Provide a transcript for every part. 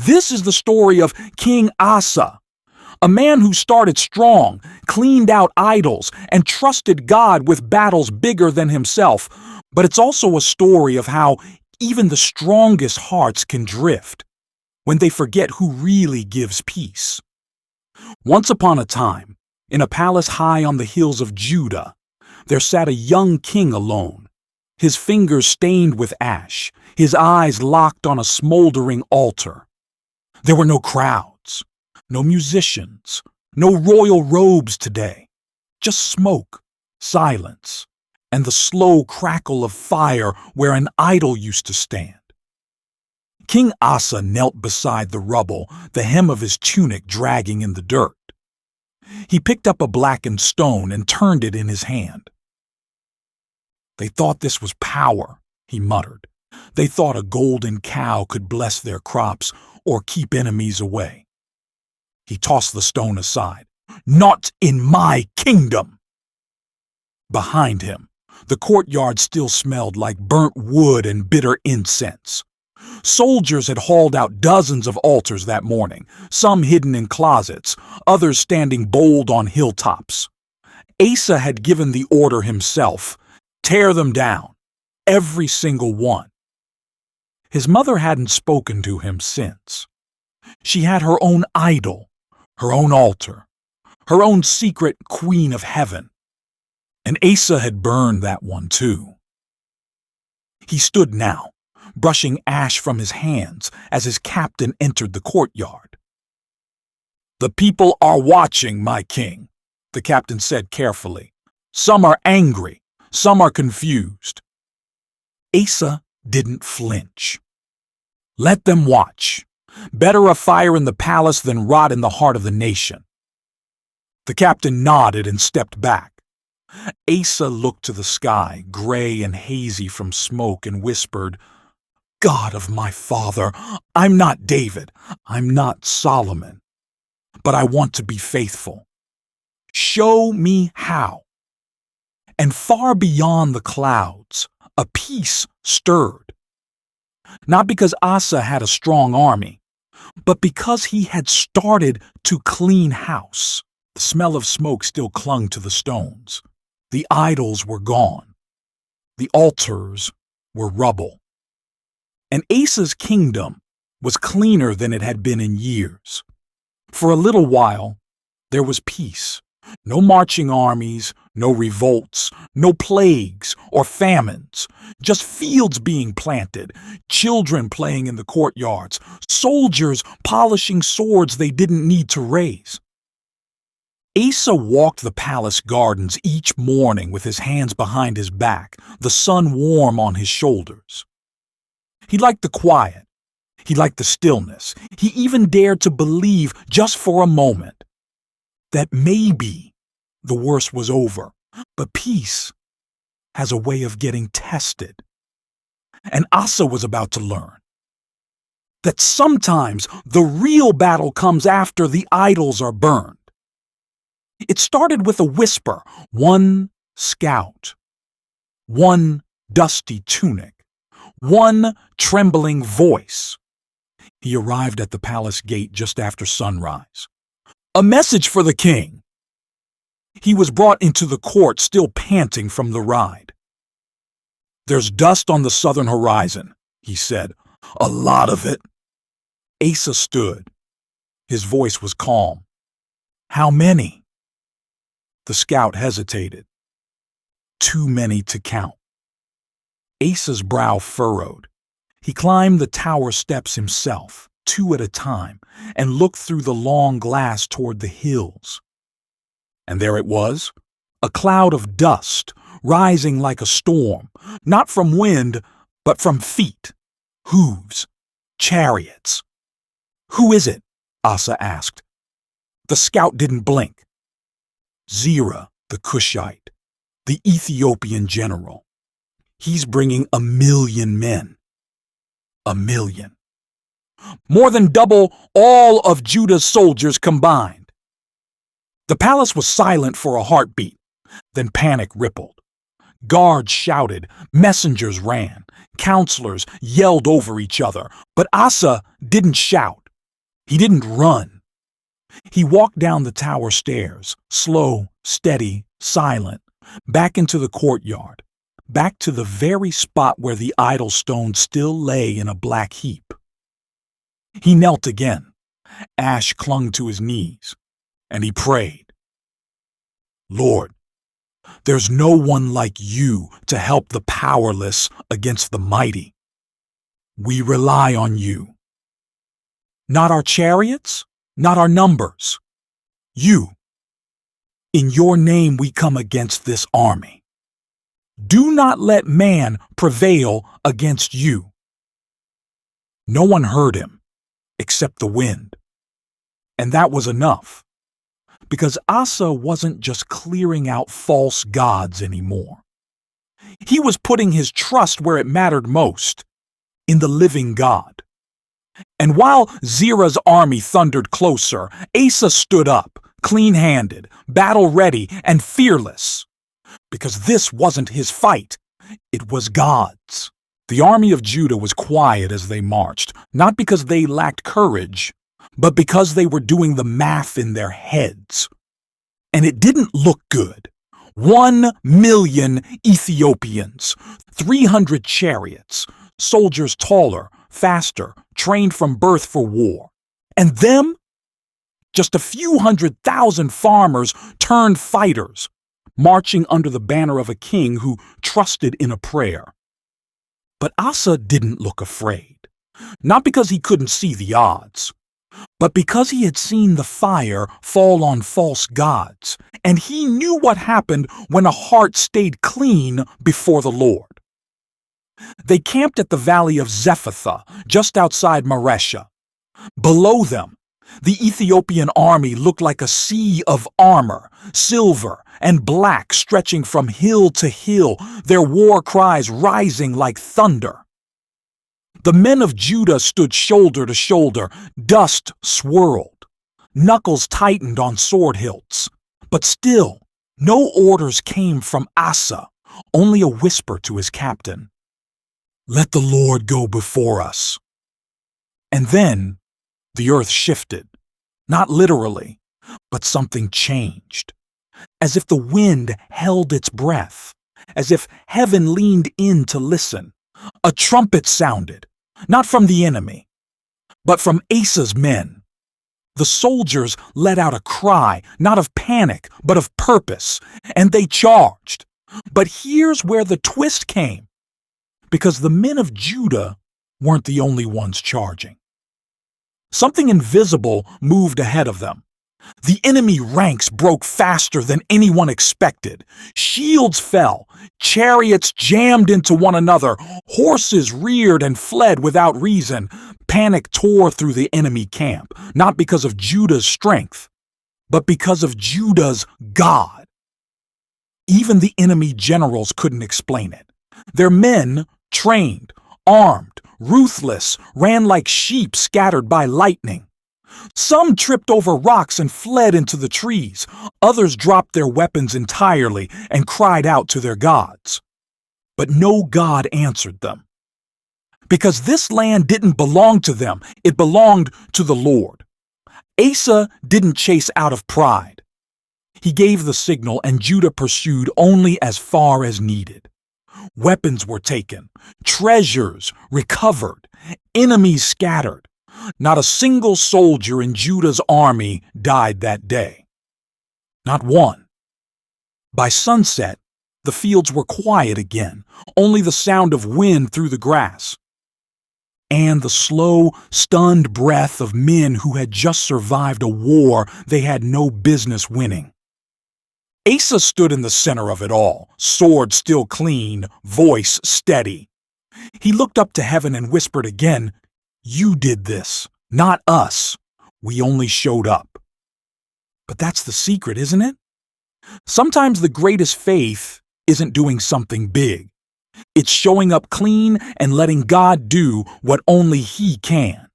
This is the story of King Asa, a man who started strong, cleaned out idols, and trusted God with battles bigger than himself. But it's also a story of how even the strongest hearts can drift when they forget who really gives peace. Once upon a time, in a palace high on the hills of Judah, there sat a young king alone, his fingers stained with ash, his eyes locked on a smoldering altar. There were no crowds, no musicians, no royal robes today, just smoke, silence, and the slow crackle of fire where an idol used to stand. King Asa knelt beside the rubble, the hem of his tunic dragging in the dirt. He picked up a blackened stone and turned it in his hand. "They thought this was power," he muttered. "They thought a golden cow could bless their crops or keep enemies away." He tossed the stone aside. "Not in my kingdom!" Behind him, the courtyard still smelled like burnt wood and bitter incense. Soldiers had hauled out dozens of altars that morning, some hidden in closets, others standing bold on hilltops. Asa had given the order himself: tear them down, every single one. His mother hadn't spoken to him since. She had her own idol, her own altar, her own secret queen of heaven. And Asa had burned that one too. He stood now, brushing ash from his hands as his captain entered the courtyard. "The people are watching, my king," the captain said carefully. "Some are angry, some are confused." Asa didn't flinch. "Let them watch. Better a fire in the palace than rot in the heart of the nation." The captain nodded and stepped back. Asa looked to the sky, gray and hazy from smoke, and whispered, "God of my father, I'm not David, I'm not Solomon, but I want to be faithful. Show me how." And far beyond the clouds, a peace stirred. Not because Asa had a strong army, but because he had started to clean house. The smell of smoke still clung to the stones. The idols were gone. The altars were rubble. And Asa's kingdom was cleaner than it had been in years. For a little while, there was peace. No marching armies, no revolts, no plagues or famines, just fields being planted, children playing in the courtyards, soldiers polishing swords they didn't need to raise. Asa walked the palace gardens each morning with his hands behind his back, the sun warm on his shoulders. He liked the quiet. He liked the stillness. He even dared to believe, just for a moment, that maybe the worst was over. But peace has a way of getting tested. And Asa was about to learn that sometimes the real battle comes after the idols are burned. It started with a whisper, one scout, one dusty tunic, one trembling voice. He arrived at the palace gate just after sunrise. "A message for the king." He was brought into the court still panting from the ride. "There's dust on the southern horizon," he said. "A lot of it." Asa stood. His voice was calm. "How many?" The scout hesitated. "Too many to count." Asa's brow furrowed. He climbed the tower steps himself, 2 at a time, and looked through the long glass toward the hills. And there it was, a cloud of dust, rising like a storm, not from wind, but from feet, hooves, chariots. "Who is it?" Asa asked. The scout didn't blink. Zerah, the Cushite, the Ethiopian general. He's bringing 1,000,000 men. 1,000,000. More than double all of Judah's soldiers combined. The palace was silent for a heartbeat, then panic rippled. Guards shouted, messengers ran, counselors yelled over each other, but Asa didn't shout. He didn't run. He walked down the tower stairs, slow, steady, silent, back into the courtyard, back to the very spot where the idol stone still lay in a black heap. He knelt again. Ash clung to his knees, and he prayed. Lord, there's no one like you to help the powerless against the mighty. We rely on you. Not our chariots, not our numbers. You. In your name we come against this army. Do not let man prevail against you. No one heard him, except the wind. And that was enough, because Asa wasn't just clearing out false gods anymore. He was putting his trust where it mattered most, in the living God. And while Zerah's army thundered closer, Asa stood up, clean-handed, battle-ready, and fearless. Because this wasn't his fight, it was God's. The army of Judah was quiet as they marched, not because they lacked courage, but because they were doing the math in their heads. And it didn't look good. 1 million Ethiopians, 300 chariots, soldiers taller, faster, trained from birth for war. And them? Just a few 100,000 farmers turned fighters, marching under the banner of a king who trusted in a prayer. But Asa didn't look afraid, not because he couldn't see the odds, but because he had seen the fire fall on false gods, and he knew what happened when a heart stayed clean before the Lord. They camped at the valley of Zephathah, just outside Maresha. Below them, the Ethiopian army looked like a sea of armor, silver and black stretching from hill to hill, their war cries rising like thunder. The men of Judah stood shoulder to shoulder, dust swirled, knuckles tightened on sword hilts. But still, no orders came from Asa, only a whisper to his captain. Let the Lord go before us. And then the earth shifted, not literally, but something changed. As if the wind held its breath, as if heaven leaned in to listen. A trumpet sounded, not from the enemy, but from Asa's men. The soldiers let out a cry, not of panic, but of purpose, and they charged. But here's where the twist came, because the men of Judah weren't the only ones charging. Something invisible moved ahead of them. The enemy ranks broke faster than anyone expected. Shields fell, chariots jammed into one another, horses reared and fled without reason. Panic tore through the enemy camp, not because of Judah's strength, but because of Judah's God. Even the enemy generals couldn't explain it. Their men, trained, armed, ruthless, ran like sheep scattered by lightning. Some tripped over rocks and fled into the trees. Others dropped their weapons entirely and cried out to their gods. But no God answered them. Because this land didn't belong to them, it belonged to the Lord. Asa didn't chase out of pride. He gave the signal, and Judah pursued only as far as needed. Weapons were taken, treasures recovered, enemies scattered. Not a single soldier in Judah's army died that day. Not one. By sunset, the fields were quiet again, only the sound of wind through the grass. And the slow, stunned breath of men who had just survived a war they had no business winning. Asa stood in the center of it all, sword still clean, voice steady. He looked up to heaven and whispered again, "You did this, not us. We only showed up." But that's the secret, isn't it? Sometimes the greatest faith isn't doing something big. It's showing up clean and letting God do what only He can.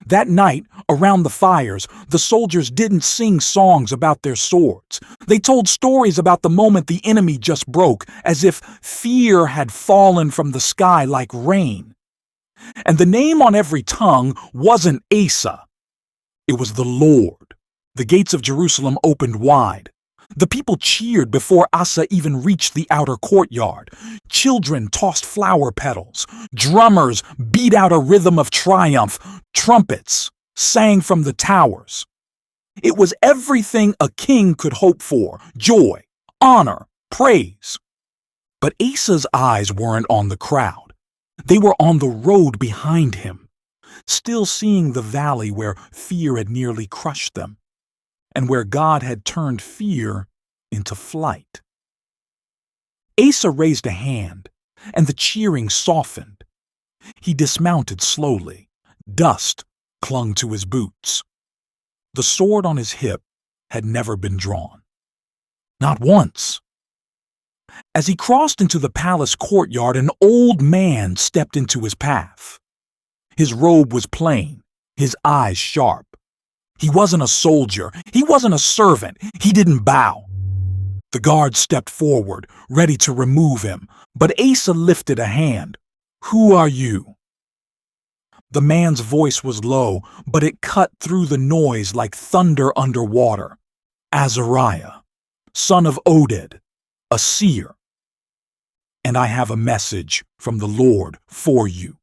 That night, around the fires, the soldiers didn't sing songs about their swords. They told stories about the moment the enemy just broke, as if fear had fallen from the sky like rain. And the name on every tongue wasn't Asa. It was the Lord. The gates of Jerusalem opened wide. The people cheered before Asa even reached the outer courtyard. Children tossed flower petals. Drummers beat out a rhythm of triumph. Trumpets sang from the towers. It was everything a king could hope for: joy, honor, praise. But Asa's eyes weren't on the crowd. They were on the road behind him, still seeing the valley where fear had nearly crushed them, and where God had turned fear into flight. Asa raised a hand, and the cheering softened. He dismounted slowly. Dust clung to his boots. The sword on his hip had never been drawn. Not once. As he crossed into the palace courtyard, an old man stepped into his path. His robe was plain, his eyes sharp. He wasn't a soldier. He wasn't a servant. He didn't bow. The guard stepped forward, ready to remove him, but Asa lifted a hand. "Who are you?" The man's voice was low, but it cut through the noise like thunder underwater. "Azariah, son of Oded, a seer. And I have a message from the Lord for you."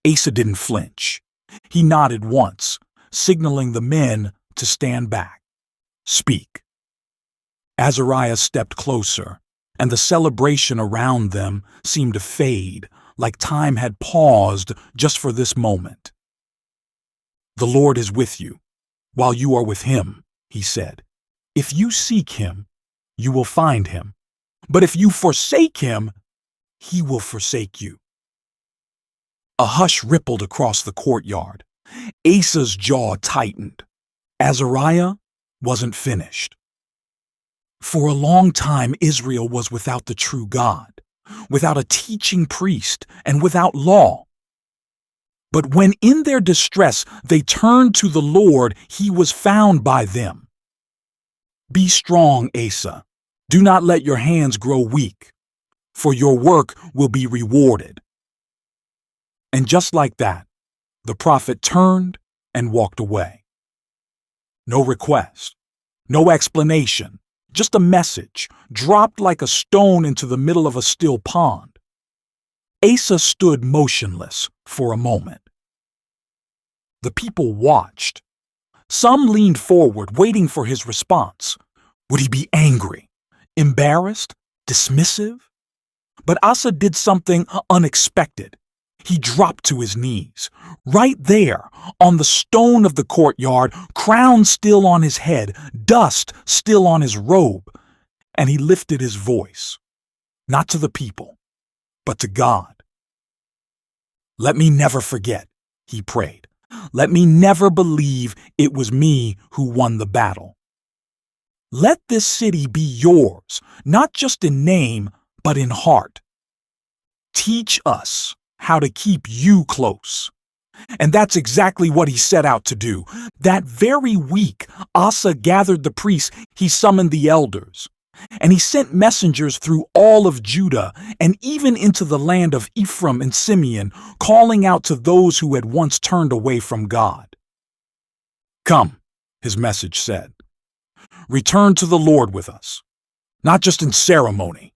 Asa didn't flinch. He nodded once, signaling the men to stand back. "Speak." Azariah stepped closer, and the celebration around them seemed to fade, like time had paused just for this moment. "The Lord is with you, while you are with him," he said. "If you seek him, you will find him. But if you forsake him, he will forsake you." A hush rippled across the courtyard. Asa's jaw tightened. Azariah wasn't finished. For a long time, Israel was without the true God, without a teaching priest, and without law. But when in their distress they turned to the Lord, he was found by them. "Be strong, Asa. Do not let your hands grow weak, for your work will be rewarded." And just like that, the prophet turned and walked away. No request, no explanation, just a message dropped like a stone into the middle of a still pond. Asa stood motionless for a moment. The people watched. Some leaned forward, waiting for his response. Would he be angry, embarrassed, dismissive? But Asa did something unexpected. He dropped to his knees, right there, on the stone of the courtyard, crown still on his head, dust still on his robe, and he lifted his voice, not to the people, but to God. "Let me never forget," he prayed. "Let me never believe it was me who won the battle. Let this city be yours, not just in name, but in heart. Teach us how to keep you close." And that's exactly what he set out to do. That very week, Asa gathered the priests, he summoned the elders, and he sent messengers through all of Judah and even into the land of Ephraim and Simeon, calling out to those who had once turned away from God. "Come," his message said. "Return to the Lord with us, not just in ceremony,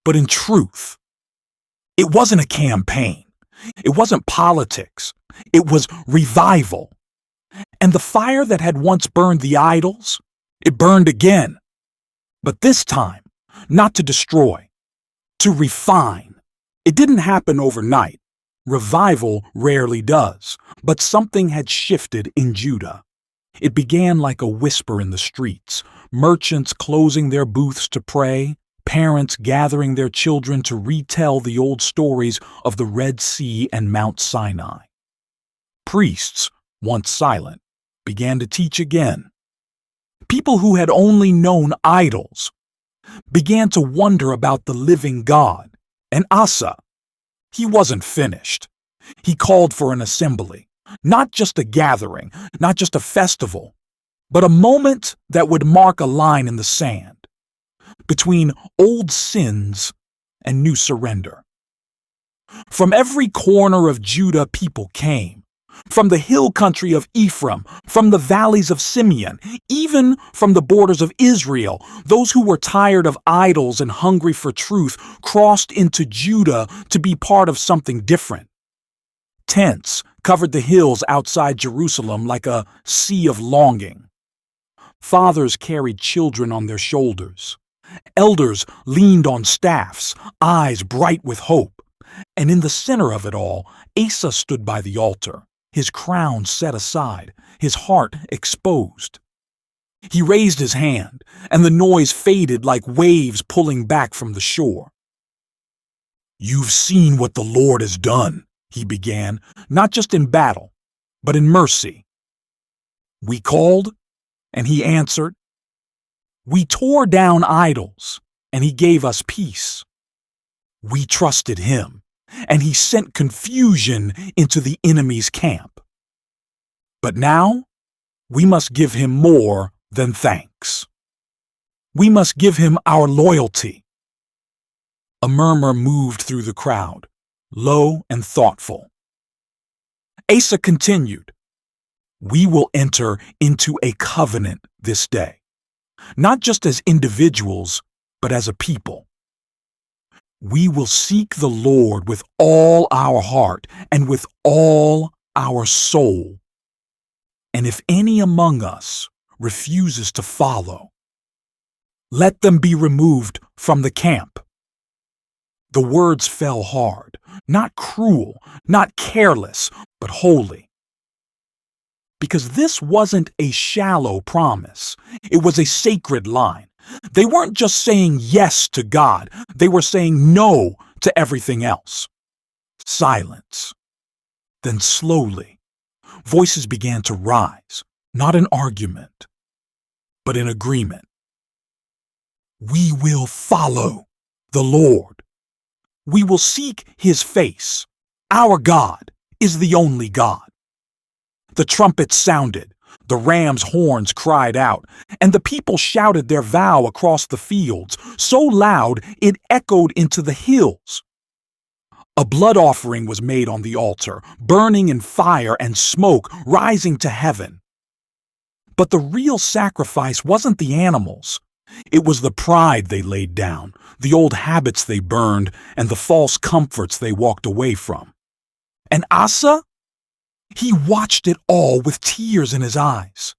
but in truth." It wasn't a campaign. It wasn't politics. It was revival. And the fire that had once burned the idols, it burned again. But this time, not to destroy, to refine. It didn't happen overnight. Revival rarely does. But something had shifted in Judah. It began like a whisper in the streets, merchants closing their booths to pray, parents gathering their children to retell the old stories of the Red Sea and Mount Sinai. Priests, once silent, began to teach again. People who had only known idols began to wonder about the living God. And Asa, he wasn't finished. He called for an assembly, not just a gathering, not just a festival, but a moment that would mark a line in the sand between old sins and new surrender. From every corner of Judah, people came, from the hill country of Ephraim, from the valleys of Simeon, even from the borders of Israel. Those who were tired of idols and hungry for truth crossed into Judah to be part of something different. Tents covered the hills outside Jerusalem like a sea of longing. Fathers carried children on their shoulders. Elders leaned on staffs, eyes bright with hope. And in the center of it all, Asa stood by the altar, his crown set aside, his heart exposed. He raised his hand, and the noise faded like waves pulling back from the shore. "You've seen what the Lord has done," he began, not just in battle, but in mercy. "We called, and he answered. We tore down idols, and he gave us peace. We trusted him, and he sent confusion into the enemy's camp. But now, we must give him more than thanks. We must give him our loyalty." A murmur moved through the crowd, low and thoughtful. Asa continued, "We will enter into a covenant this day, not just as individuals, but as a people. We will seek the Lord with all our heart and with all our soul. And if any among us refuses to follow, let them be removed from the camp." The words fell hard, not cruel, not careless, but holy. Because this wasn't a shallow promise. It was a sacred line. They weren't just saying yes to God. They were saying no to everything else. Silence. Then slowly, voices began to rise, not in argument, but in agreement. "We will follow the Lord. We will seek his face. Our God is the only God." The trumpets sounded, the ram's horns cried out, and the people shouted their vow across the fields, so loud it echoed into the hills. A blood offering was made on the altar, burning in fire and smoke rising to heaven. But the real sacrifice wasn't the animals. It was the pride they laid down, the old habits they burned, and the false comforts they walked away from. And Asa? He watched it all with tears in his eyes.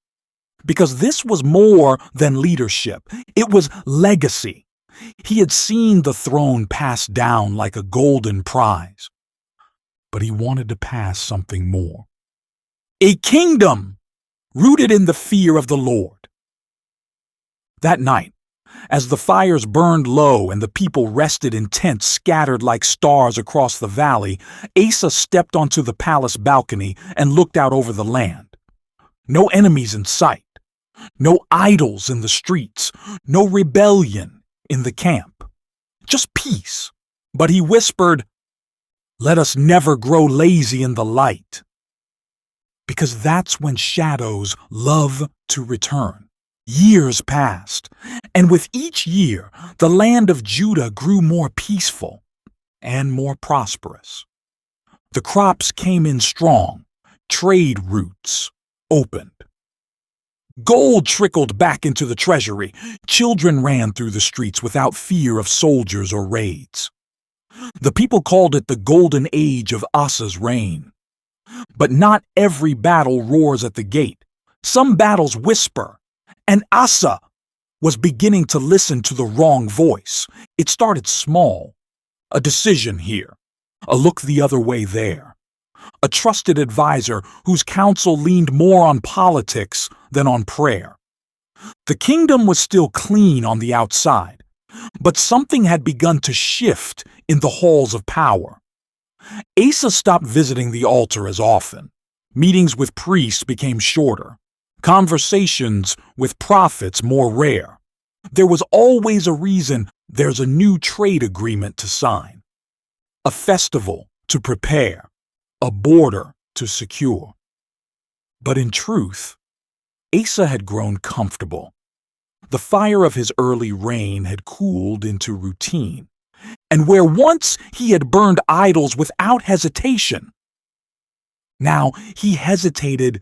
Because this was more than leadership. It was legacy. He had seen the throne passed down like a golden prize. But he wanted to pass something more. A kingdom rooted in the fear of the Lord. That night, as the fires burned low and the people rested in tents scattered like stars across the valley, Asa stepped onto the palace balcony and looked out over the land. No enemies in sight, no idols in the streets, no rebellion in the camp. Just peace. But he whispered, "Let us never grow lazy in the light." Because that's when shadows love to return. Years passed, and with each year, the land of Judah grew more peaceful and more prosperous. The crops came in strong, trade routes opened. Gold trickled back into the treasury. Children ran through the streets without fear of soldiers or raids. The people called it the golden age of Asa's reign. But not every battle roars at the gate. Some battles whisper. And Asa was beginning to listen to the wrong voice. It started small. A decision here, a look the other way there. A trusted advisor whose counsel leaned more on politics than on prayer. The kingdom was still clean on the outside, but something had begun to shift in the halls of power. Asa stopped visiting the altar as often. Meetings with priests became shorter. Conversations with prophets more rare. There was always a reason. There's a new trade agreement to sign, a festival to prepare, a border to secure. But in truth, Asa had grown comfortable. The fire of his early reign had cooled into routine, and where once he had burned idols without hesitation, Now he hesitated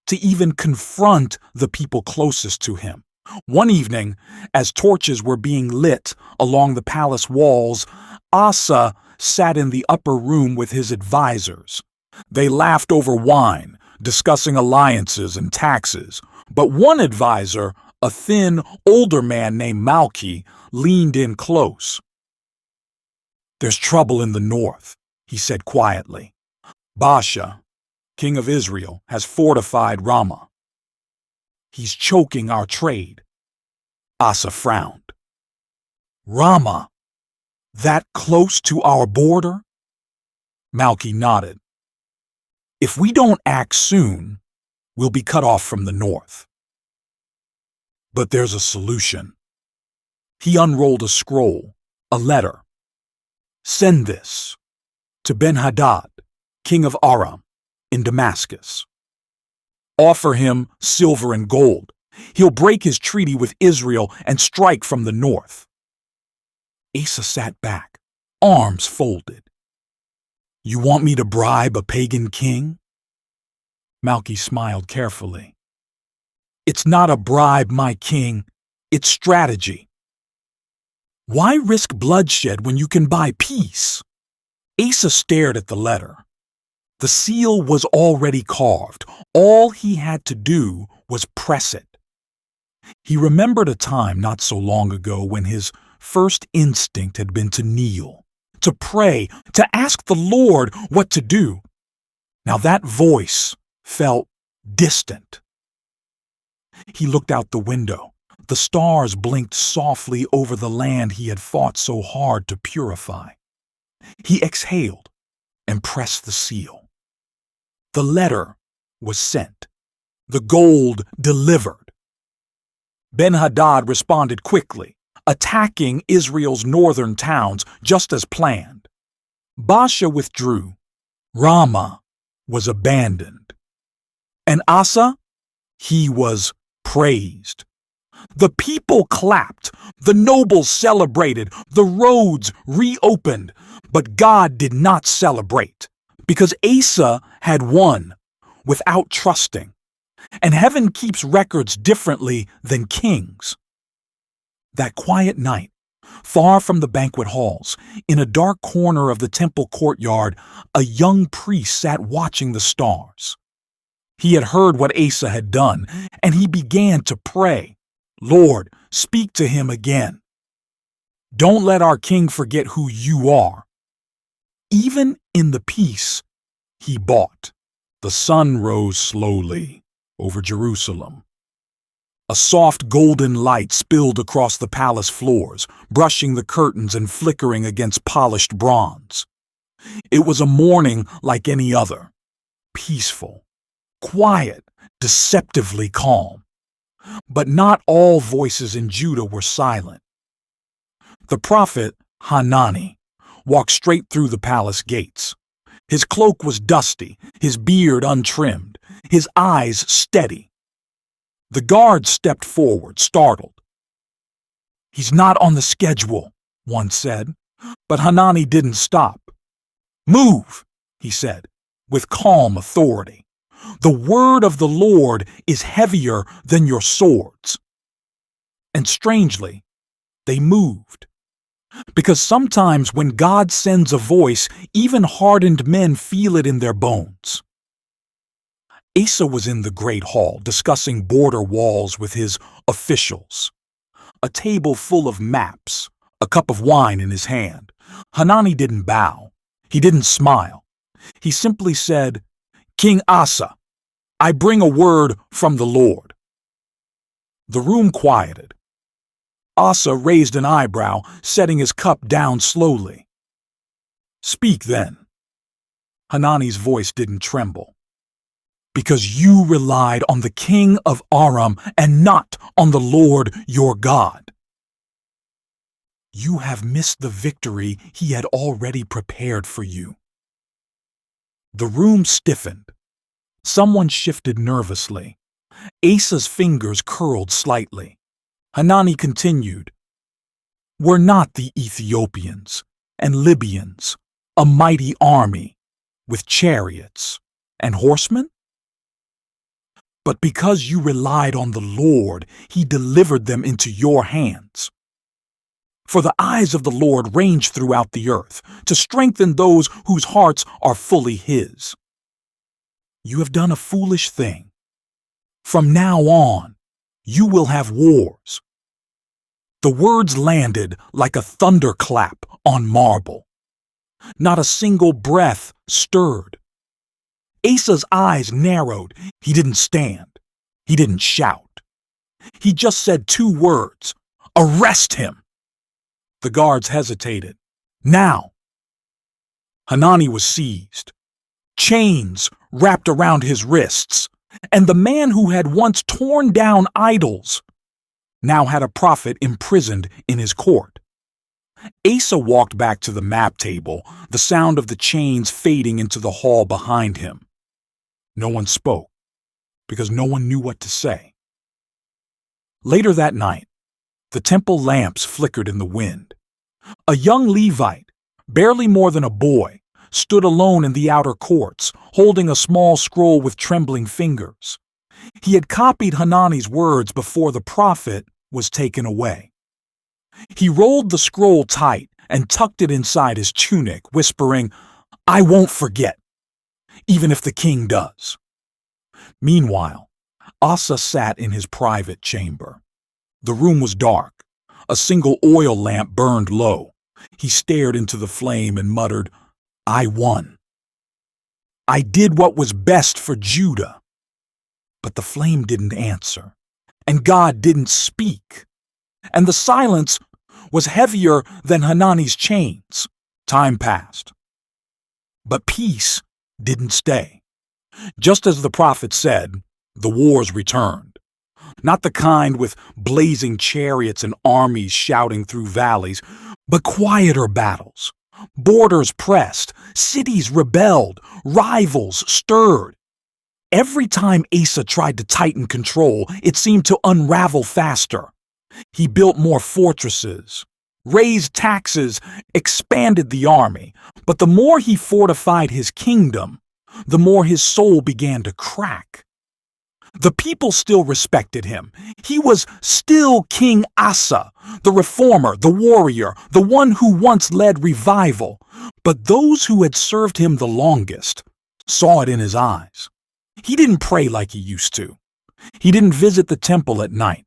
to even confront the people closest to him. One evening, as torches were being lit along the palace walls, Asa sat in the upper room with his advisors. They laughed over wine, discussing alliances and taxes. But one advisor, a thin, older man named Malki, leaned in close. "There's trouble in the north," he said quietly. "Baasha, king of Israel, has fortified Ramah. He's choking our trade." Asa frowned. "Ramah? That close to our border?" Malki nodded. "If we don't act soon, we'll be cut off from the north." "But there's a solution." He unrolled a scroll, a letter. "Send this to Ben-Hadad, king of Aram, in Damascus. Offer him silver and gold. He'll break his treaty with Israel and strike from the north." Asa sat back, arms folded. "You want me to bribe a pagan king?" Malki smiled carefully. "It's not a bribe, my king. It's strategy. Why risk bloodshed when you can buy peace?" Asa stared at the letter. The seal was already carved. All he had to do was press it. He remembered a time not so long ago when his first instinct had been to kneel, to pray, to ask the Lord what to do. Now that voice felt distant. He looked out the window. The stars blinked softly over the land he had fought so hard to purify. He exhaled and pressed the seal. The letter was sent. The gold delivered. Ben-Hadad responded quickly, attacking Israel's northern towns just as planned. Baasha withdrew. Ramah was abandoned. And Asa? He was praised. The people clapped, the nobles celebrated, the roads reopened. But God did not celebrate, because Asa had won without trusting. And heaven keeps records differently than kings. That quiet night, far from the banquet halls, in a dark corner of the temple courtyard, a young priest sat watching the stars. He had heard what Asa had done, and he began to pray, "Lord, speak to him again. Don't let our king forget who you are." Even in the peace he bought, the sun rose slowly over Jerusalem. A soft golden light spilled across the palace floors, brushing the curtains and flickering against polished bronze. It was a morning like any other, peaceful, quiet, deceptively calm. But not all voices in Judah were silent. The prophet Hanani walked straight through the palace gates. His cloak was dusty, his beard untrimmed, his eyes steady. The guards stepped forward, startled. "He's not on the schedule," one said, but Hanani didn't stop. "Move," he said, with calm authority. "The word of the Lord is heavier than your swords." And strangely, they moved. Because sometimes when God sends a voice, even hardened men feel it in their bones. Asa was in the great hall discussing border walls with his officials. A table full of maps, a cup of wine in his hand. Hanani didn't bow. He didn't smile. He simply said, "King Asa, I bring a word from the Lord." The room quieted. Asa raised an eyebrow, setting his cup down slowly. "Speak then." Hanani's voice didn't tremble. "Because you relied on the king of Aram and not on the Lord your God. You have missed the victory he had already prepared for you." The room stiffened. Someone shifted nervously. Asa's fingers curled slightly. Hanani continued, "We're not the Ethiopians and Libyans, a mighty army with chariots and horsemen? But because you relied on the Lord, he delivered them into your hands. For the eyes of the Lord range throughout the earth, to strengthen those whose hearts are fully his. You have done a foolish thing. From now on, you will have wars. The words landed like a thunderclap on marble. Not a single breath stirred. Asa's eyes narrowed. He didn't stand. He didn't shout. He just said 2 words, "Arrest him!" The guards hesitated. Now! Hanani was seized. Chains wrapped around his wrists, and the man who had once torn down idols now had a prophet imprisoned in his court. Asa walked back to the map table, the sound of the chains fading into the hall behind him. No one spoke, because no one knew what to say. Later that night, the temple lamps flickered in the wind. A young Levite, barely more than a boy, stood alone in the outer courts, holding a small scroll with trembling fingers. He had copied Hanani's words before the prophet was taken away. He rolled the scroll tight and tucked it inside his tunic, whispering, "I won't forget, even if the king does." Meanwhile, Asa sat in his private chamber. The room was dark. A single oil lamp burned low. He stared into the flame and muttered, "I won. I did what was best for Judah." But the flame didn't answer, and God didn't speak. And the silence was heavier than Hanani's chains. Time passed. But peace didn't stay. Just as the prophet said, the wars returned. Not the kind with blazing chariots and armies shouting through valleys, but quieter battles. Borders pressed, cities rebelled, rivals stirred. Every time Asa tried to tighten control, it seemed to unravel faster. He built more fortresses, raised taxes, expanded the army, but the more he fortified his kingdom, the more his soul began to crack. The people still respected him. He was still King Asa, the reformer, the warrior, the one who once led revival. But those who had served him the longest saw it in his eyes. He didn't pray like he used to. He didn't visit the temple at night.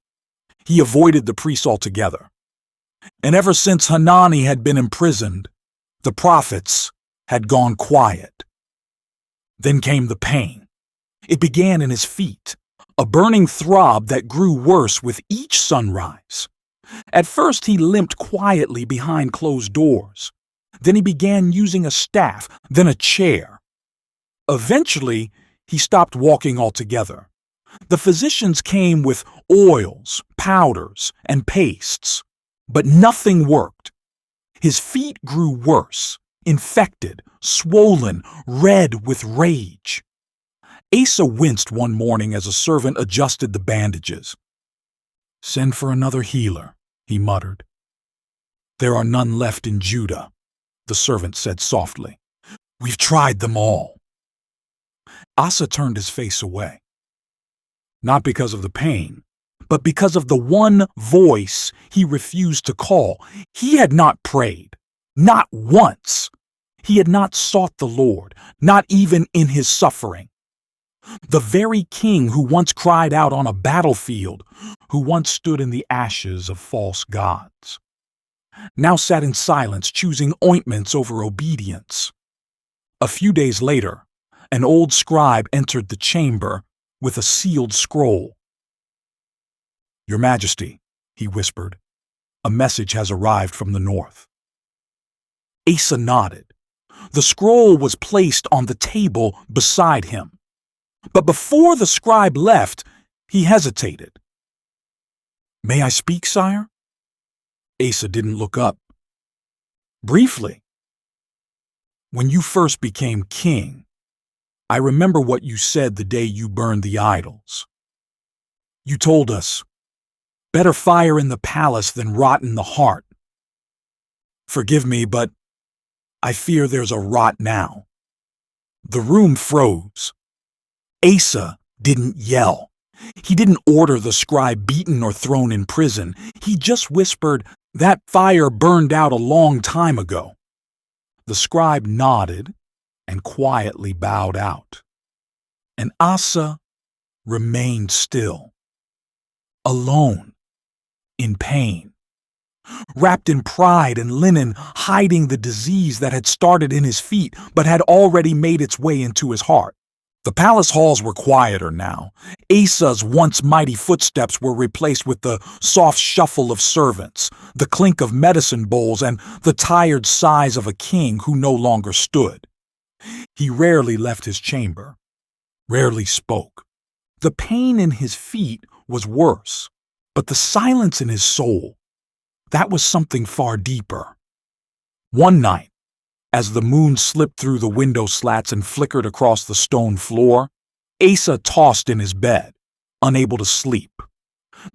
He avoided the priests altogether. And ever since Hanani had been imprisoned, the prophets had gone quiet. Then came the pain. It began in his feet, a burning throb that grew worse with each sunrise. At first he limped quietly behind closed doors. Then he began using a staff, then a chair. Eventually, he stopped walking altogether. The physicians came with oils, powders, and pastes, but nothing worked. His feet grew worse, infected, swollen, red with rage. Asa winced one morning as a servant adjusted the bandages. "Send for another healer," he muttered. "There are none left in Judah," the servant said softly. "We've tried them all." Asa turned his face away. Not because of the pain, but because of the one voice he refused to call. He had not prayed, not once. He had not sought the Lord, not even in his suffering. The very king who once cried out on a battlefield, who once stood in the ashes of false gods, now sat in silence, choosing ointments over obedience. A few days later, an old scribe entered the chamber with a sealed scroll. "Your Majesty," he whispered, "a message has arrived from the north." Asa nodded. The scroll was placed on the table beside him. But before the scribe left, he hesitated. "May I speak, sire?" Asa didn't look up. "Briefly. When you first became king, I remember what you said the day you burned the idols. You told us, 'Better fire in the palace than rot in the heart.' Forgive me, but I fear there's a rot now." The room froze. Asa didn't yell. He didn't order the scribe beaten or thrown in prison. He just whispered, "That fire burned out a long time ago." The scribe nodded and quietly bowed out. And Asa remained still, alone, in pain, wrapped in pride and linen, hiding the disease that had started in his feet but had already made its way into his heart. The palace halls were quieter now. Asa's once mighty footsteps were replaced with the soft shuffle of servants, the clink of medicine bowls, and the tired sighs of a king who no longer stood. He rarely left his chamber, rarely spoke. The pain in his feet was worse, but the silence in his soul, that was something far deeper. One night, as the moon slipped through the window slats and flickered across the stone floor, Asa tossed in his bed, unable to sleep.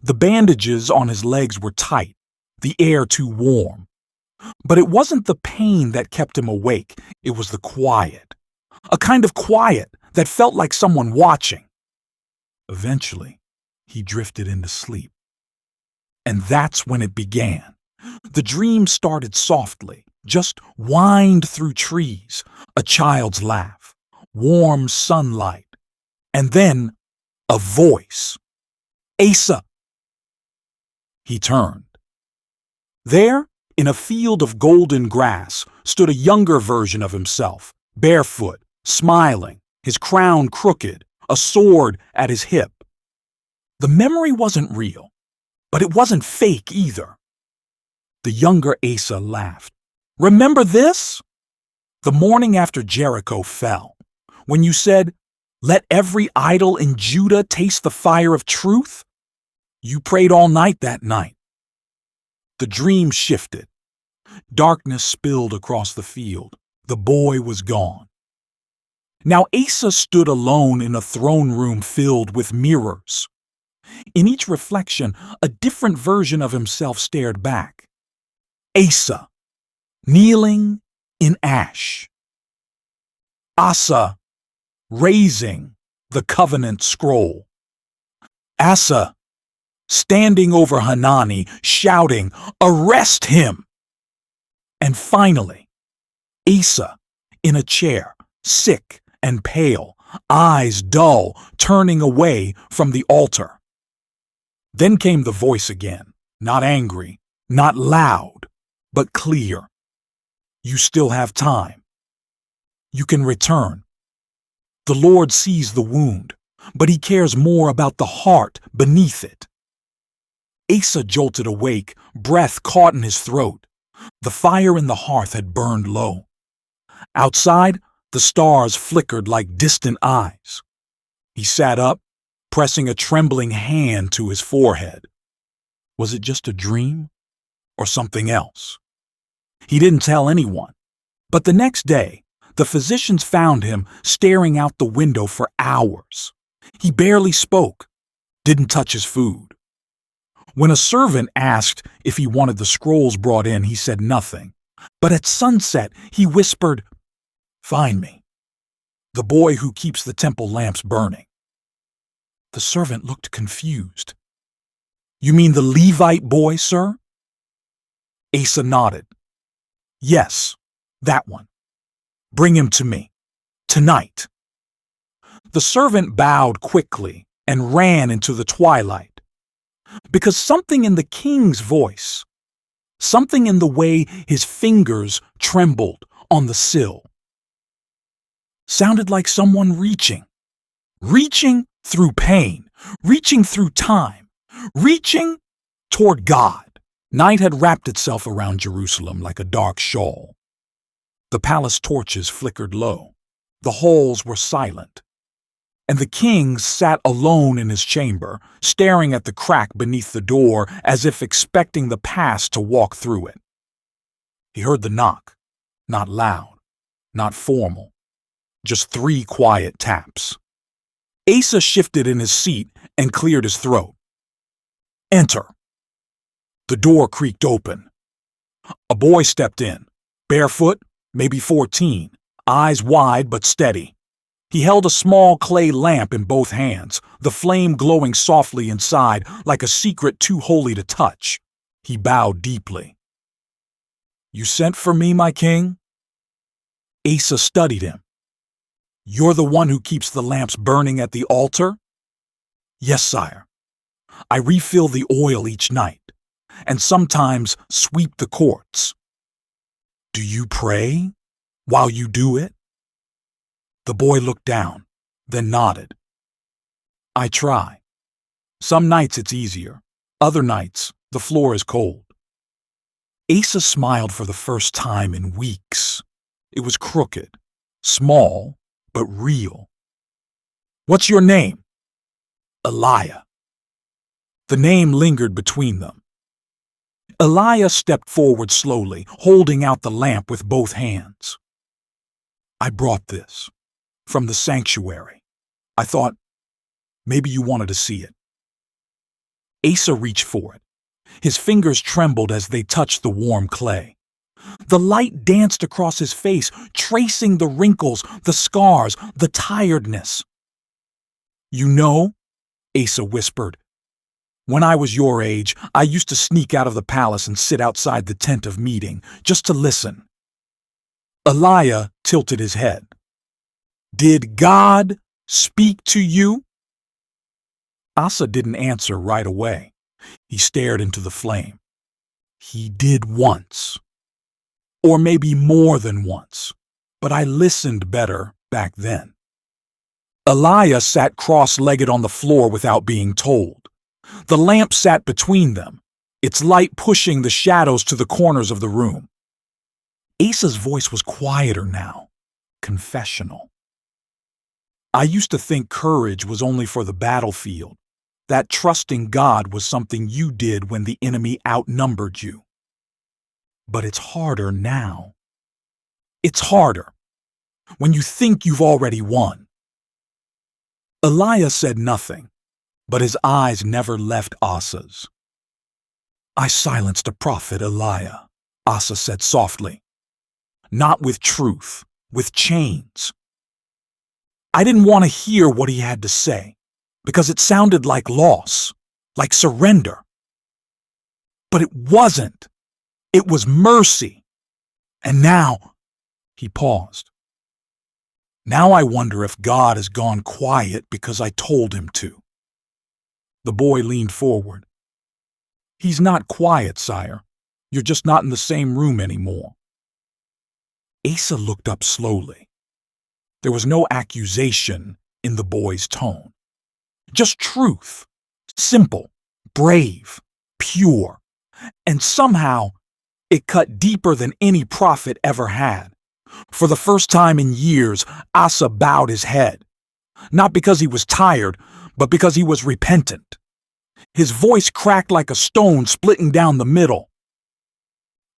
The bandages on his legs were tight, the air too warm. But it wasn't the pain that kept him awake, it was the quiet. A kind of quiet that felt like someone watching. Eventually, he drifted into sleep. And that's when it began. The dream started softly, just whined through trees, a child's laugh, warm sunlight, and then a voice. "Asa!" He turned. There, in a field of golden grass, stood a younger version of himself, barefoot, smiling, his crown crooked, a sword at his hip. The memory wasn't real, but it wasn't fake either. The younger Asa laughed. "Remember this? The morning after Jericho fell, when you said, 'Let every idol in Judah taste the fire of truth'? You prayed all night that night." The dream shifted. Darkness spilled across the field. The boy was gone. Now Asa stood alone in a throne room filled with mirrors. In each reflection, a different version of himself stared back. Asa, kneeling in ash. Asa, raising the covenant scroll. Asa, standing over Hanani, shouting, "Arrest him!" And finally, Asa, in a chair, sick and pale, eyes dull, turning away from the altar. Then came the voice again, not angry, not loud, but clear. "You still have time. You can return. The Lord sees the wound, but he cares more about the heart beneath it." Asa jolted awake, breath caught in his throat. The fire in the hearth had burned low. Outside, the stars flickered like distant eyes. He sat up, pressing a trembling hand to his forehead. Was it just a dream, or something else? He didn't tell anyone, but the next day, the physicians found him staring out the window for hours. He barely spoke, didn't touch his food. When a servant asked if he wanted the scrolls brought in, he said nothing. But at sunset, he whispered, "Find me, the boy who keeps the temple lamps burning." The servant looked confused. "You mean the Levite boy, sir?" Asa nodded. "Yes, that one. Bring him to me, tonight." The servant bowed quickly and ran into the twilight. Because something in the king's voice, something in the way his fingers trembled on the sill, sounded like someone reaching through pain, reaching through time, reaching toward God. Night had wrapped itself around Jerusalem like a dark shawl. The palace torches flickered low. The halls were silent. And the king sat alone in his chamber, staring at the crack beneath the door as if expecting the past to walk through it. He heard the knock, not loud, not formal, just 3 quiet taps. Asa shifted in his seat and cleared his throat. "Enter." The door creaked open. A boy stepped in, barefoot, maybe 14, eyes wide but steady. He held a small clay lamp in both hands, the flame glowing softly inside like a secret too holy to touch. He bowed deeply. "You sent for me, my king?" Asa studied him. "You're the one who keeps the lamps burning at the altar?" "Yes, sire. I refill the oil each night, and sometimes sweep the courts." "Do you pray while you do it?" The boy looked down, then nodded. "I try. Some nights it's easier. Other nights, the floor is cold." Asa smiled for the first time in weeks. It was crooked, small, but real. "What's your name?" "Eliah." The name lingered between them. Eliah stepped forward slowly, holding out the lamp with both hands. "I brought this from the sanctuary. I thought maybe you wanted to see it." Asa reached for it. His fingers trembled as they touched the warm clay. The light danced across his face, tracing the wrinkles, the scars, the tiredness. "You know," Asa whispered, "when I was your age, I used to sneak out of the palace and sit outside the tent of meeting, just to listen." Eliah tilted his head. "Did God speak to you?" Asa didn't answer right away. He stared into the flame. "He did once. Or maybe more than once. But I listened better back then." Eliah sat cross-legged on the floor without being told. The lamp sat between them, its light pushing the shadows to the corners of the room. Asa's voice was quieter now, confessional. "I used to think courage was only for the battlefield, that trusting God was something you did when the enemy outnumbered you. But it's harder now. It's harder when you think you've already won." Eliah said nothing, but his eyes never left Asa's. "I silenced a prophet, Eliah," Asa said softly. "Not with truth, with chains. I didn't want to hear what he had to say, because it sounded like loss, like surrender. But it wasn't. It was mercy. And now," he paused, "now I wonder if God has gone quiet because I told him to." The boy leaned forward. "He's not quiet, sire. You're just not in the same room anymore." Asa looked up slowly. There was no accusation in the boy's tone. Just truth. Simple, brave, pure. And somehow, it cut deeper than any prophet ever had. For the first time in years, Asa bowed his head. Not because he was tired, but because he was repentant. His voice cracked like a stone splitting down the middle.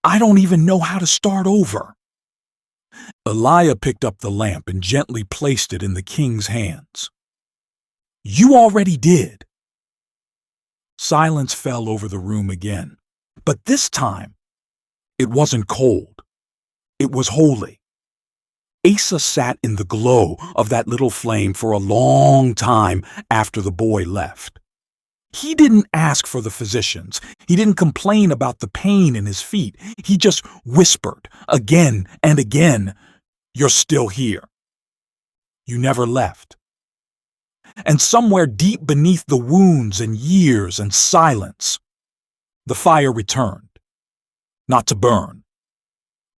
"I don't even know how to start over." Eliah picked up the lamp and gently placed it in the king's hands. "You already did." Silence fell over the room again, but this time, it wasn't cold. It was holy. Asa sat in the glow of that little flame for a long time after the boy left. He didn't ask for the physicians. He didn't complain about the pain in his feet. He just whispered again and again, "You're still here. You never left." And somewhere deep beneath the wounds and years and silence, the fire returned. Not to burn,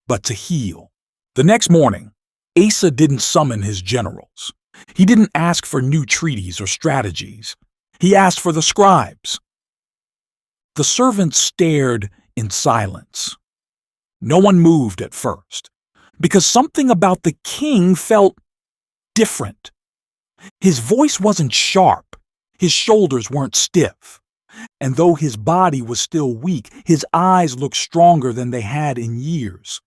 but to heal. The next morning, Asa didn't summon his generals. He didn't ask for new treaties or strategies. He asked for the scribes. The servants stared in silence. No one moved at first, because something about the king felt different. His voice wasn't sharp, his shoulders weren't stiff, and though his body was still weak, his eyes looked stronger than they had in years.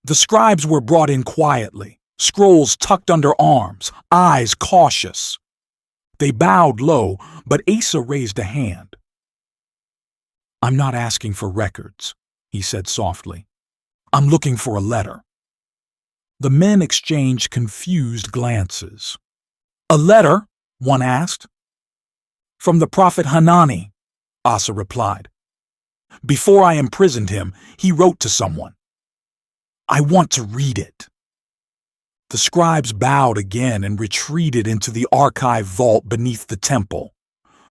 The scribes were brought in quietly, scrolls tucked under arms, eyes cautious. They bowed low, but Asa raised a hand. "I'm not asking for records," he said softly. "I'm looking for a letter." The men exchanged confused glances. "A letter?" one asked. "From the prophet Hanani," Asa replied. "Before I imprisoned him, he wrote to someone. I want to read it." The scribes bowed again and retreated into the archive vault beneath the temple.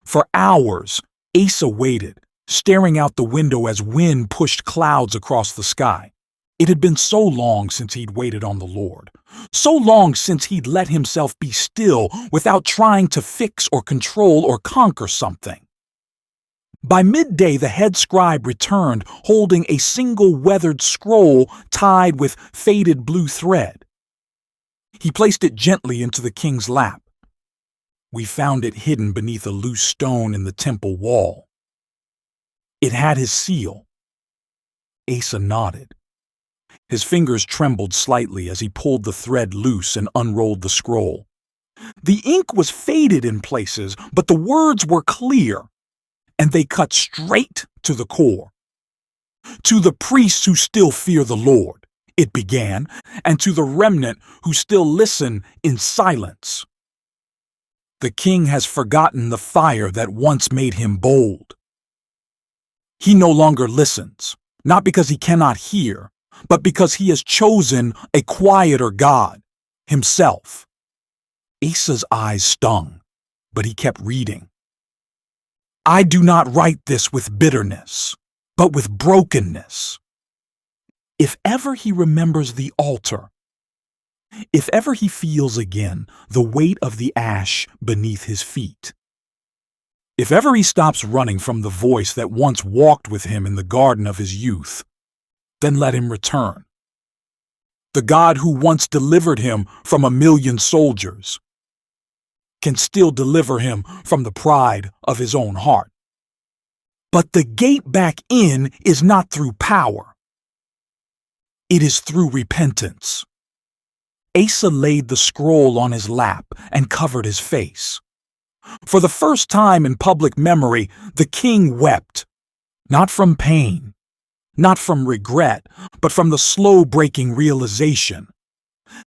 For hours, Asa waited, staring out the window as wind pushed clouds across the sky. It had been so long since he'd waited on the Lord, so long since he'd let himself be still without trying to fix or control or conquer something. By midday, the head scribe returned, holding a single weathered scroll tied with faded blue thread. He placed it gently into the king's lap. "We found it hidden beneath a loose stone in the temple wall. It had his seal." Asa nodded. His fingers trembled slightly as he pulled the thread loose and unrolled the scroll. The ink was faded in places, but the words were clear, and they cut straight to the core. "To the priests who still fear the Lord," it began, "and to the remnant who still listen in silence. The king has forgotten the fire that once made him bold. He no longer listens, not because he cannot hear, but because he has chosen a quieter God, himself." Asa's eyes stung, but he kept reading. "I do not write this with bitterness, but with brokenness. If ever he remembers the altar, if ever he feels again the weight of the ash beneath his feet, if ever he stops running from the voice that once walked with him in the garden of his youth, then let him return. The God who once delivered him from 1,000,000 soldiers can still deliver him from the pride of his own heart. But the gate back in is not through power. It is through repentance." Asa laid the scroll on his lap and covered his face. For the first time in public memory, the king wept, not from pain, not from regret, but from the slow-breaking realization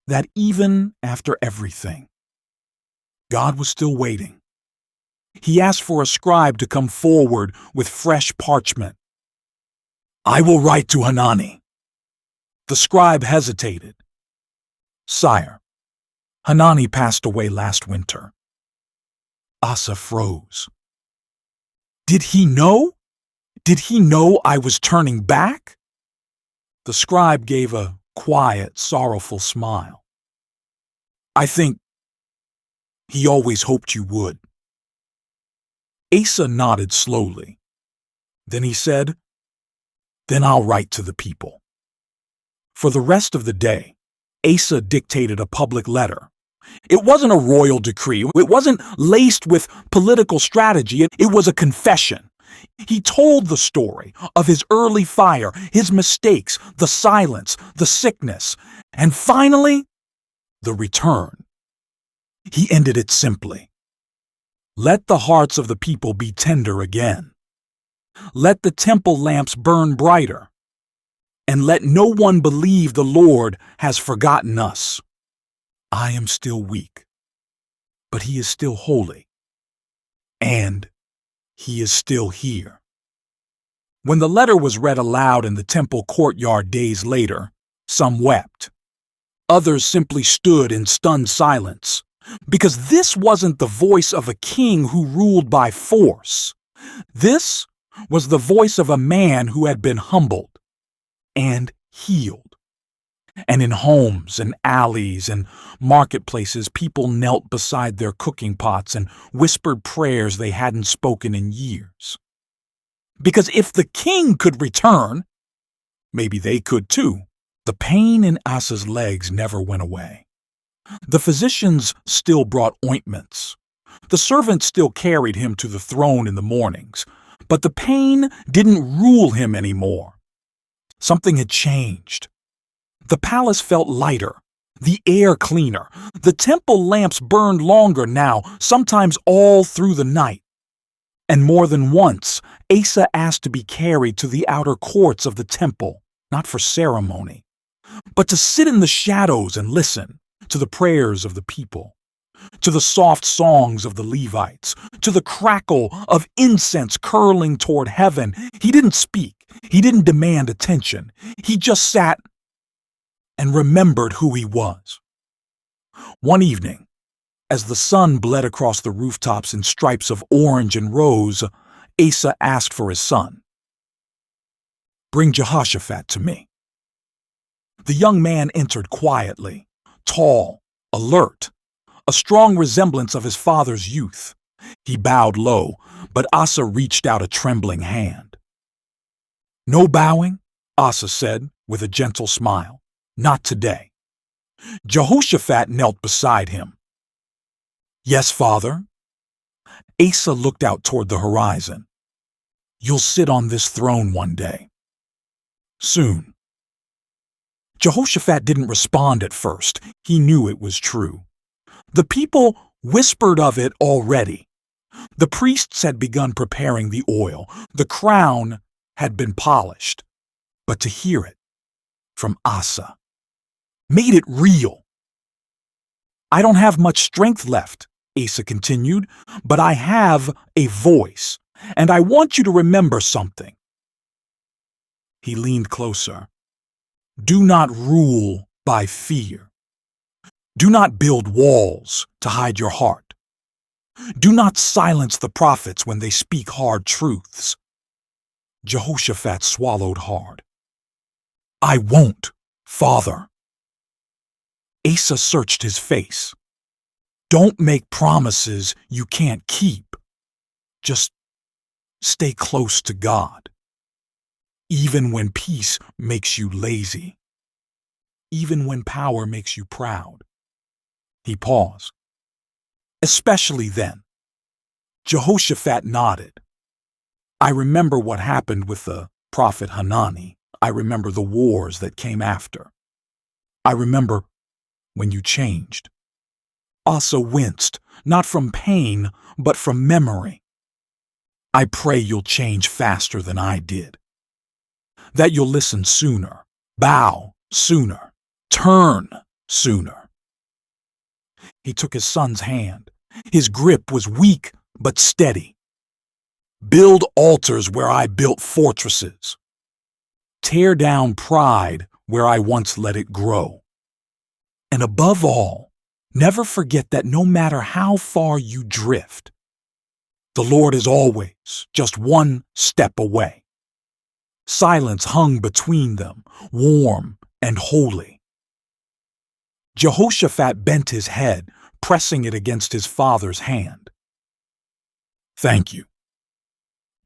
that even after everything, God was still waiting. He asked for a scribe to come forward with fresh parchment. "I will write to Hanani." The scribe hesitated. "Sire, Hanani passed away last winter." Asa froze. Did he know? Did he know I was turning back? The scribe gave a quiet, sorrowful smile. "I think he always hoped you would." Asa nodded slowly. Then he said, "Then I'll write to the people." For the rest of the day, Asa dictated a public letter. It wasn't a royal decree. It wasn't laced with political strategy. It was a confession. He told the story of his early fire, his mistakes, the silence, the sickness, and finally, the return. He ended it simply. "Let the hearts of the people be tender again. Let the temple lamps burn brighter. And let no one believe the Lord has forgotten us. I am still weak, but he is still holy. And he is still here." When the letter was read aloud in the temple courtyard days later, some wept. Others simply stood in stunned silence, because this wasn't the voice of a king who ruled by force. This was the voice of a man who had been humbled and healed. And in homes and alleys and marketplaces, people knelt beside their cooking pots and whispered prayers they hadn't spoken in years. Because if the king could return, maybe they could too. The pain in Asa's legs never went away. The physicians still brought ointments. The servants still carried him to the throne in the mornings. But the pain didn't rule him anymore. Something had changed. The palace felt lighter, the air cleaner. The temple lamps burned longer now, sometimes all through the night. And more than once, Asa asked to be carried to the outer courts of the temple, not for ceremony, but to sit in the shadows and listen to the prayers of the people, to the soft songs of the Levites, to the crackle of incense curling toward heaven. He didn't speak. He didn't demand attention. He just sat and remembered who he was. One evening, as the sun bled across the rooftops in stripes of orange and rose, Asa asked for his son. "Bring Jehoshaphat to me." The young man entered quietly, tall, alert, a strong resemblance of his father's youth. He bowed low, but Asa reached out a trembling hand. "No bowing," Asa said with a gentle smile. "Not today." Jehoshaphat knelt beside him. "Yes, father." Asa looked out toward the horizon. "You'll sit on this throne one day. Soon." Jehoshaphat didn't respond at first. He knew it was true. The people whispered of it already. The priests had begun preparing the oil. The crown had been polished. But to hear it from Asa made it real. "I don't have much strength left," Asa continued, "but I have a voice, and I want you to remember something." He leaned closer. "Do not rule by fear. Do not build walls to hide your heart. Do not silence the prophets when they speak hard truths." Jehoshaphat swallowed hard. "I won't, father." Asa searched his face. "Don't make promises you can't keep. Just stay close to God. Even when peace makes you lazy. Even when power makes you proud." He paused. "Especially then." Jehoshaphat nodded. "I remember what happened with the prophet Hanani. I remember the wars that came after. I remember when you changed." Asa winced, not from pain, but from memory. "I pray you'll change faster than I did. That you'll listen sooner, bow sooner, turn sooner." He took his son's hand. His grip was weak but steady. "Build altars where I built fortresses. Tear down pride where I once let it grow. And above all, never forget that no matter how far you drift, the Lord is always just one step away." Silence hung between them, warm and holy. Jehoshaphat bent his head, pressing it against his father's hand. "Thank you."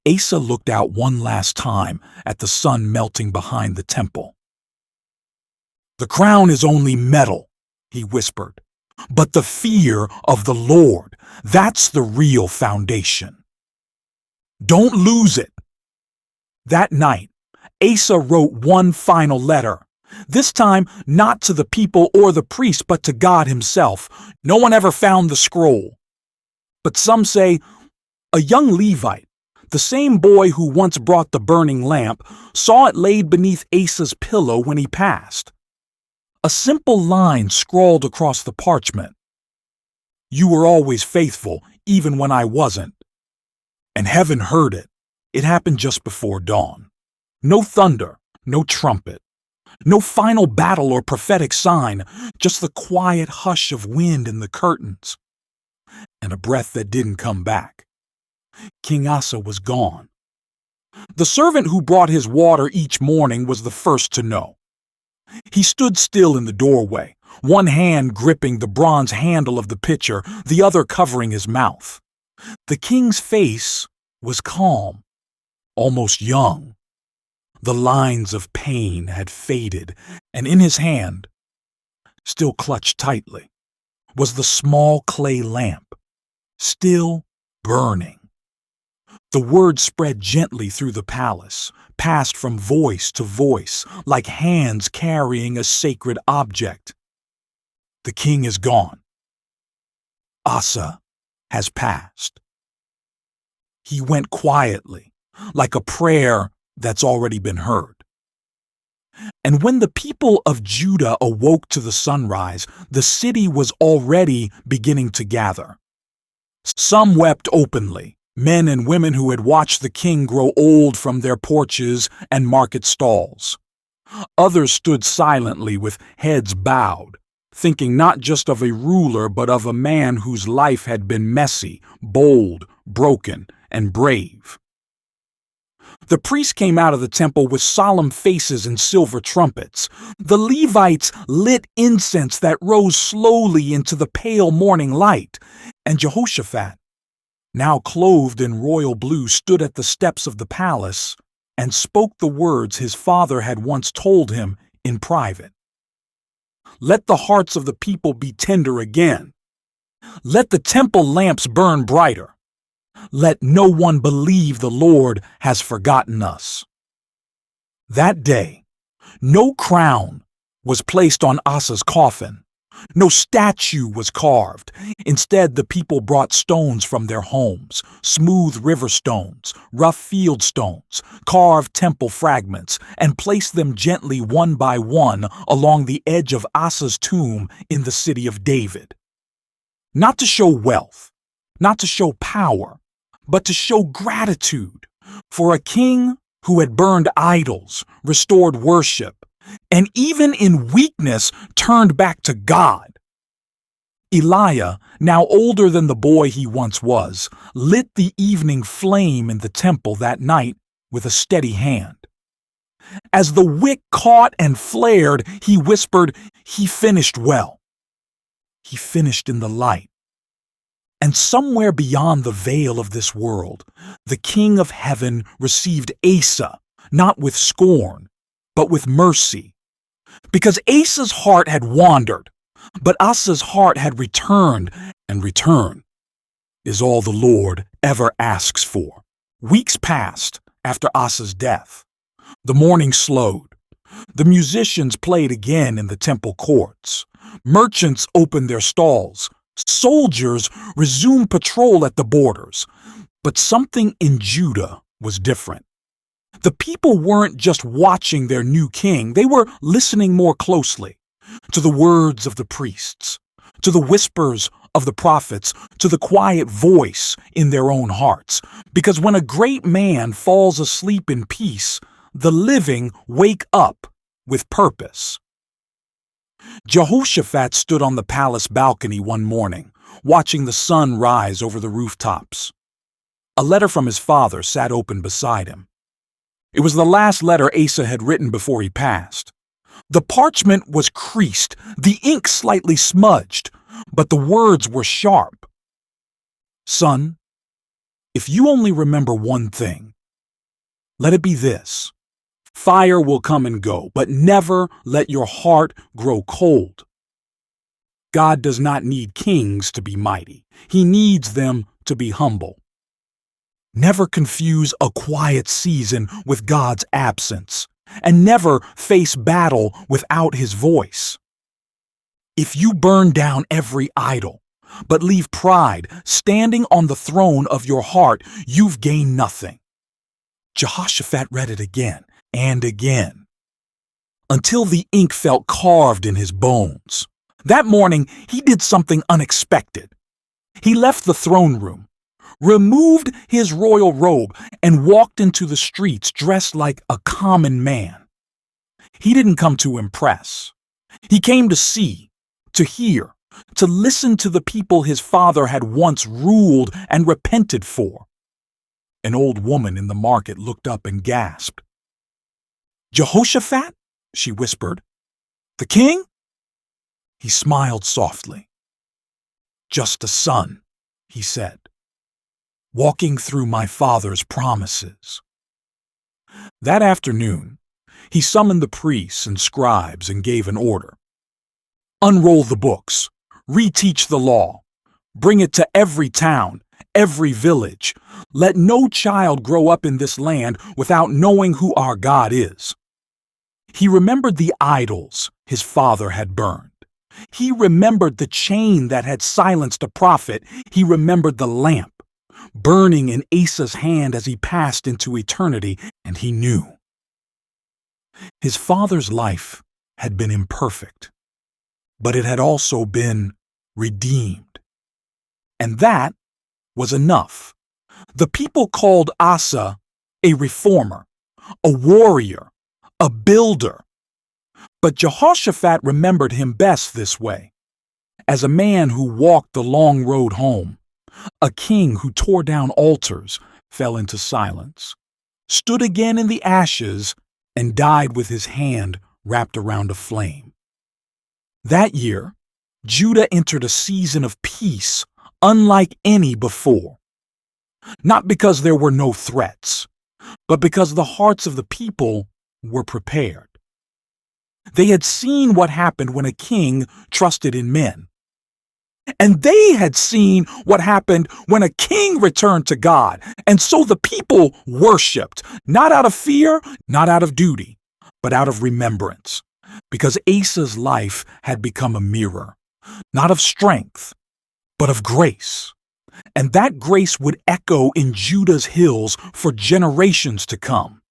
Asa looked out one last time at the sun melting behind the temple. "The crown is only metal," he whispered, "but the fear of the Lord, that's the real foundation. Don't lose it." That night, Asa wrote one final letter. This time, not to the people or the priests, but to God himself. No one ever found the scroll. But some say a young Levite, the same boy who once brought the burning lamp, saw it laid beneath Asa's pillow when he passed. A simple line scrawled across the parchment. "You were always faithful, even when I wasn't." And heaven heard it. It happened just before dawn. No thunder, no trumpet. No final battle or prophetic sign, just the quiet hush of wind in the curtains. And a breath that didn't come back. King Asa was gone. The servant who brought his water each morning was the first to know. He stood still in the doorway, one hand gripping the bronze handle of the pitcher, the other covering his mouth. The king's face was calm, almost young. The lines of pain had faded, and in his hand, still clutched tightly, was the small clay lamp, still burning. The word spread gently through the palace, passed from voice to voice, like hands carrying a sacred object. The king is gone. Asa has passed. He went quietly, like a prayer that's already been heard. And when the people of Judah awoke to the sunrise, the city was already beginning to gather. Some wept openly, men and women who had watched the king grow old from their porches and market stalls. Others stood silently with heads bowed, thinking not just of a ruler but of a man whose life had been messy, bold, broken, and brave. The priests came out of the temple with solemn faces and silver trumpets. The Levites lit incense that rose slowly into the pale morning light. And Jehoshaphat, now clothed in royal blue, stood at the steps of the palace and spoke the words his father had once told him in private. Let the hearts of the people be tender again. Let the temple lamps burn brighter. Let no one believe the Lord has forgotten us. That day, no crown was placed on Asa's coffin. No statue was carved. Instead, the people brought stones from their homes, smooth river stones, rough field stones, carved temple fragments, and placed them gently one by one along the edge of Asa's tomb in the city of David. Not to show wealth, not to show power, but to show gratitude for a king who had burned idols, restored worship, and even in weakness turned back to God. Eliah, now older than the boy he once was, lit the evening flame in the temple that night with a steady hand. As the wick caught and flared, he whispered, "He finished well. He finished in the light." And somewhere beyond the veil of this world, the King of Heaven received Asa, not with scorn, but with mercy. Because Asa's heart had wandered, but Asa's heart had returned, and return is all the Lord ever asks for. Weeks passed after Asa's death. The mourning slowed. The musicians played again in the temple courts. Merchants opened their stalls. Soldiers resumed patrol at the borders. But something in Judah was different. The people weren't just watching their new king, they were listening more closely to the words of the priests, to the whispers of the prophets, to the quiet voice in their own hearts. Because when a great man falls asleep in peace, the living wake up with purpose. Jehoshaphat stood on the palace balcony one morning, watching the sun rise over the rooftops. A letter from his father sat open beside him. It was the last letter Asa had written before he passed. The parchment was creased, the ink slightly smudged, but the words were sharp. Son, if you only remember one thing, let it be this. Fire will come and go, but never let your heart grow cold. God does not need kings to be mighty. He needs them to be humble. Never confuse a quiet season with God's absence, and never face battle without His voice. If you burn down every idol, but leave pride standing on the throne of your heart, you've gained nothing. Jehoshaphat read it again and again, until the ink felt carved in his bones. That morning, he did something unexpected. He left the throne room, removed his royal robe, and walked into the streets dressed like a common man. He didn't come to impress. He came to see, to hear, to listen to the people his father had once ruled and repented for. An old woman in the market looked up and gasped. "Jehoshaphat?" she whispered. "The king?" He smiled softly. "Just a son," he said, "walking through my father's promises." That afternoon, he summoned the priests and scribes and gave an order. Unroll the books, reteach the law, bring it to every town, every village. Let no child grow up in this land without knowing who our God is. He remembered the idols his father had burned. He remembered the chain that had silenced a prophet. He remembered the lamp burning in Asa's hand as he passed into eternity, and he knew. His father's life had been imperfect, but it had also been redeemed. And that was enough. The people called Asa a reformer, a warrior, a builder. But Jehoshaphat remembered him best this way, as a man who walked the long road home, a king who tore down altars, fell into silence, stood again in the ashes, and died with his hand wrapped around a flame. That year, Judah entered a season of peace unlike any before. Not because there were no threats, but because the hearts of the people were prepared. They had seen what happened when a king trusted in men. And they had seen what happened when a king returned to God. And so the people worshiped, not out of fear, not out of duty, but out of remembrance. Because Asa's life had become a mirror, not of strength, but of grace. And that grace would echo in Judah's hills for generations to come.